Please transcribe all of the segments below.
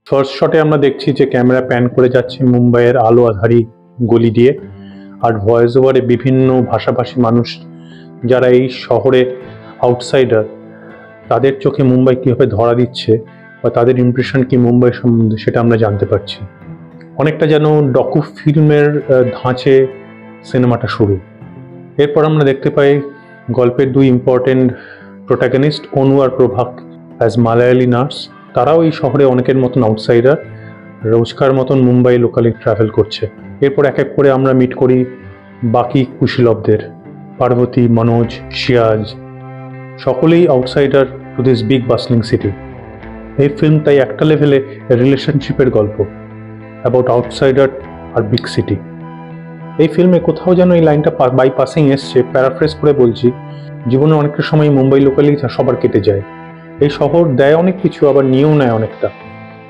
First শটে আমরা দেখছি যে ক্যামেরা প্যান করে যাচ্ছে মুম্বাইয়ের আলো আধারি গলি দিয়ে, আর ভয়েস ওভারে বিভিন্ন ভাষাভাষী মানুষ যারা এই শহরে আউটসাইডার, তাদের চোখে মুম্বাই কীভাবে ধরা দিচ্ছে বা তাদের ইমপ্রেশন কি মুম্বাই সম্বন্ধে সেটা আমরা জানতে পারছি। অনেকটা যেন ডকু ফিল্মের ধাঁচে সিনেমাটা শুরু। এরপর আমরা দেখতে পাই গল্পের দুই ইম্পর্টেন্ট প্রোটাগনিস্ট অনু আর প্রভাক অ্যাজ মালায়ালি নার্স। তারাও এই শহরে অনেকের মতন আউটসাইডার, রোজকার মতন মুম্বাই লোকালি ট্রাভেল করছে। এরপর এক এক করে আমরা মিট করি বাকি কুশীলবদের, পার্বতী, মনোজ, শিয়াজ, সকলেই outsider to this big bustling city. এই ফিল্ম তাই একটা লেভেলে রিলেশনশিপের গল্প, অ্যাবাউট আউটসাইডার আর বিগ সিটি। এই ফিল্মে কোথাও যেন এই লাইনটা বাই পাসিং এসছে, প্যারাফ্রেজ করে বলছি, জীবনে অনেকটা সময় মুম্বাই লোকালি সবার কেটে যায়। এই শহর দেয় অনেক কিছু, আবার নিয়েও নেয় অনেকটা।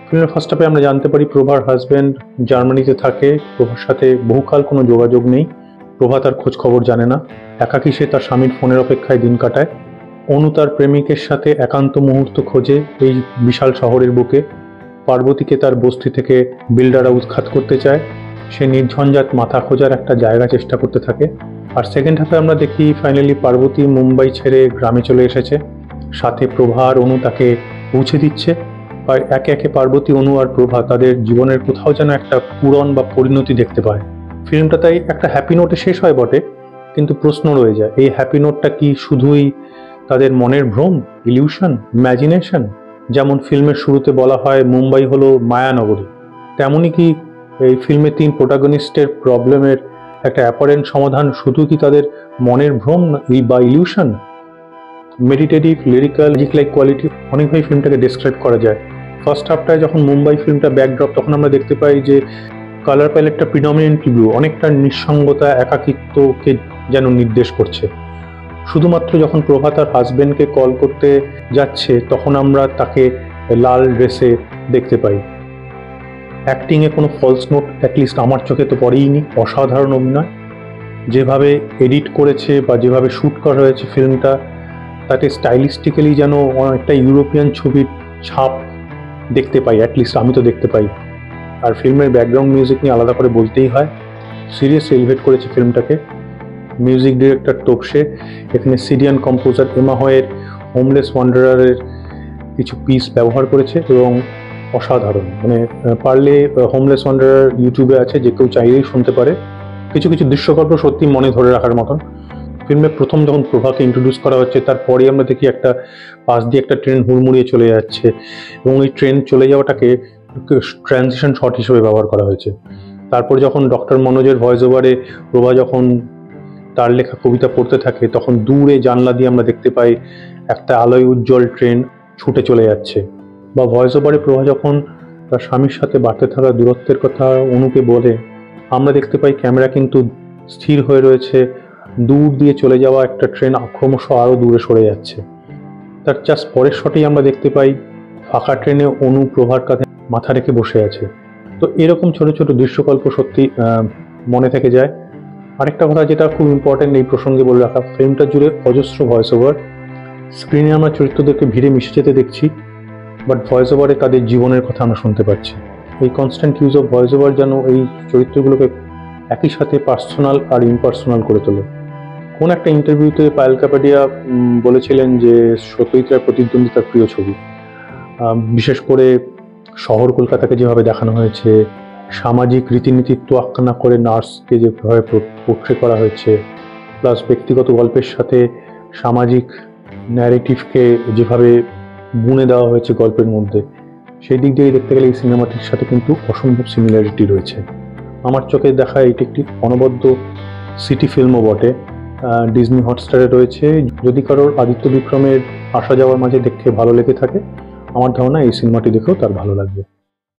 ফিল্মের ফার্স্ট হাফে আমরা জানতে পারি প্রভার হাজব্যান্ড জার্মানিতে থাকে, প্রভার সাথে বহুকাল কোনো যোগাযোগ নেই, প্রভা তার খোঁজ খবর জানে না, একাকী সে তার স্বামীর ফোনের অপেক্ষায় দিন কাটায়। অনু তার প্রেমিকের সাথে একান্ত মুহূর্ত খোঁজে এই বিশাল শহরের বুকে। পার্বতীকে তার বস্তি থেকে বিল্ডাররা উৎখাত করতে চায়, সে নির্ঝঞ্ঝাট মাথা খোঁজার একটা জায়গা চেষ্টা করতে থাকে। আর সেকেন্ড হাফে আমরা দেখি ফাইনালি পার্বতী মুম্বাই ছেড়ে গ্রামে চলে এসেছে, সাথে প্রভা আর অনু তাকে পৌঁছে দিচ্ছে। আর একে একে পার্বতী, অনু আর প্রভা তাদের জীবনের কোথাও যেন একটা পূরণ বা পরিণতি দেখতে পায়। ফিল্মটা তাই একটা হ্যাপি নোটে শেষ হয় বটে, কিন্তু প্রশ্ন রয়ে যায়, এই হ্যাপি নোটটা কি শুধুই তাদের মনের ভ্রম, ইলিউশন, ইম্যাজিনেশন? যেমন ফিল্মের শুরুতে বলা হয় মুম্বাই হলো মায়ানগরী, তেমনই কি এই ফিল্মের তিন প্রোটাগনিস্টের প্রবলেমের একটা অ্যাপারেন্ট সমাধান শুধু কি তাদের মনের ভ্রম বা illusion? Meditative, lyrical, like quality অনেকভাবে ফিল্মটাকে ডিসক্রাইব করা যায়। ফার্স্ট হাফটায় যখন মুম্বাই ফিল্মটা ব্যাকড্রপ, তখন আমরা দেখতে পাই যে কালার প্যালেটটা প্রিডমিনেন্টলি ব্লু, অনেকটা নিঃসঙ্গতা, একাকিত্বকে যেন নির্দেশ করছে। শুধুমাত্র যখন প্রভা তার হাজব্যান্ডকে কল করতে যাচ্ছে তখন আমরা তাকে লাল ড্রেসে দেখতে পাই। অ্যাক্টিংয়ে কোনো ফলস নোট অ্যাটলিস্ট আমার চোখে তো পড়েইনি। অসাধারণ অভিনয়, যেভাবে এডিট করেছে বা যেভাবে শ্যুট করা হয়েছে ফিল্মটা, তাতে স্টাইলিস্টিক্যালি যেন অনেকটা ইউরোপিয়ান ছবির ছাপ দেখতে পাই, অ্যাটলিস্ট আমি তো দেখতে পাই। আর ফিল্মের ব্যাকগ্রাউন্ড মিউজিক নিয়ে আলাদা করে বলতেই হয়, সিরিয়াসলি এলিভেট করেছে ফিল্মটাকে। মিউজিক ডিরেক্টর তোপসে এখানে সিরিয়ান কম্পোজার এমা হয়ের হোমলেস ওয়ান্ডারারের কিছু পিস ব্যবহার করেছে এবং অসাধারণ। মানে পারলে হোমলেস ওয়ান্ডারার ইউটিউবে আছে, যে কেউ চাইলেই শুনতে পারে। কিছু কিছু দৃশ্যকল্প সত্যি মনে ধরে রাখার মতন। ফিল্মে প্রথম যখন প্রভাকে ইন্ট্রোডিউস করা হচ্ছে, তারপরে আমরা দেখি একটা পাশ দিয়ে একটা ট্রেন হুড়মুড়িয়ে চলে যাচ্ছে এবং এই ট্রেন চলে যাওয়াটাকে ট্রানজিশন শট হিসেবে ব্যবহার করা হয়েছে। তারপর যখন ডক্টর মনোজের ভয়েস ওভারে প্রভা যখন তার লেখা কবিতা পড়তে থাকে, তখন দূরে জানলা দিয়ে আমরা দেখতে পাই একটা আলোয় উজ্জ্বল ট্রেন ছুটে চলে যাচ্ছে। বা ভয়েস ওভারে প্রভা যখন তার স্বামীর সাথে বাড়তে থাকা দূরত্বের কথা অনুকে বলে, আমরা দেখতে পাই ক্যামেরা কিন্তু স্থির হয়ে রয়েছে, দূর দিয়ে চলে যাওয়া একটা ট্রেন ক্রমশ আরও দূরে সরে যাচ্ছে। তার জাস্ট পরের শটেই আমরা দেখতে পাই ফাঁকা ট্রেনে অনু প্রভার কাঁধে মাথা রেখে বসে আছে। তো এরকম ছোট ছোট দৃশ্যকল্প সত্যি মনে থেকে যায়। আরেকটা কথা যেটা খুব ইম্পর্টেন্ট এই প্রসঙ্গে বলে রাখা, ফিল্মটা জুড়ে অজস্র ভয়েস ওভার। স্ক্রিনে আমরা চরিত্রদেরকে ভিড়ে মিশে যেতে দেখছি, বাট ভয়েস ওভারে তাদের জীবনের কথা আমরা শুনতে পাচ্ছি। এই constant use of voice over যেন এই চরিত্রগুলোকে একই সাথে পার্সোনাল আর ইমপার্সোনাল করে তোলে। কোন একটা ইন্টারভিউতে পায়েল কাপাডিয়া বলেছিলেন যে সত্যজিৎ রায়ের প্রতিদ্বন্দ্বী তার প্রিয় ছবি। বিশেষ করে শহর কলকাতাকে যেভাবে দেখানো হয়েছে, সামাজিক রীতিনীতির তোয়াক্কা না করে নার্সকে যেভাবে পোট্রে করা হয়েছে, প্লাস ব্যক্তিগত গল্পের সাথে সামাজিক ন্যারেটিভকে যেভাবে বুনে দেওয়া হয়েছে গল্পের মধ্যে, সেই দিক দিয়ে দেখতে গেলে এই সিনেমাটির সাথে কিন্তু অসম্ভব সিমিলারিটি রয়েছে। আমার চোখে দেখা এটি একটি অনবদ্য সিটি ফিল্মও বটে। ডিজনি হটস্টারে রয়েছে। যদি কারোর আদিত্য বিক্রমের আসা যাওয়ার মাঝে দেখে ভালো লেগে থাকে, আমার ধারণা এই সিনেমাটি দেখেও তার ভালো লাগবে।